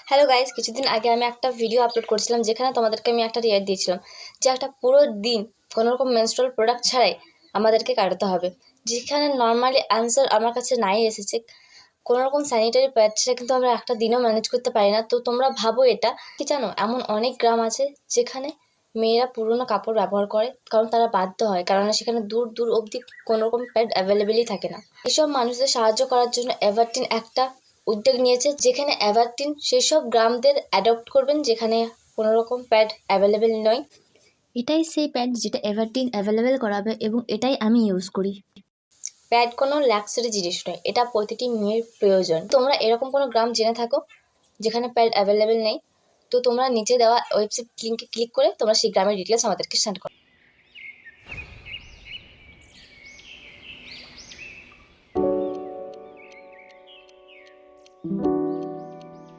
Hello guys, কিছুদিন আগে আমি একটা ভিডিও আপলোড করেছিলাম যেখানে তোমাদেরকে আমি একটা রিয়ার দিয়েছিলাম যে একটা পুরো দিন কোনো রকম মেনস্ট্রুয়াল প্রোডাক্ট ছাড়াই আমাদেরকে কাটাতে হবে। যেখানে নর্মালি আনসার আমার কাছে নাই এসেছে, কোনো রকম স্যানিটারি প্যাড ছাড়া কিন্তু আমরা একটা দিনও ম্যানেজ করতে পারি না। তো তোমরা ভাবো এটা কি জানো, এমন অনেক গ্রাম আছে যেখানে মেয়েরা পুরোনো কাপড় ব্যবহার করে, কারণ তারা বাধ্য হয়, কারণ সেখানে দূর দূর অবধি কোনো রকম প্যাড অ্যাভেলেবেলই থাকে না। এসব মানুষদের সাহায্য করার জন্য এভারটিন একটা উদ্যোগ নিয়েছে, যেখানে এভারটিন সেসব গ্রামদের অ্যাডপ্ট করবেন যেখানে কোনো রকম প্যাড অ্যাভেলেবেল নয়। এটাই সেই প্যাড যেটা এভারটিন অ্যাভেলেবেল করাবে এবং এটাই আমি ইউজ করি। প্যাড কোনো লাক্সারি জিনিস নয়, এটা প্রতিটি মেয়ের প্রয়োজন। তোমরা এরকম কোনো গ্রাম জেনে থাকো যেখানে প্যাড অ্যাভেলেবেল নেই, তো তোমরা নিচে দেওয়া ওয়েবসাইট লিঙ্কে ক্লিক করে তোমরা সেই গ্রামের ডিটেলস আমাদেরকে সেন্ড করো।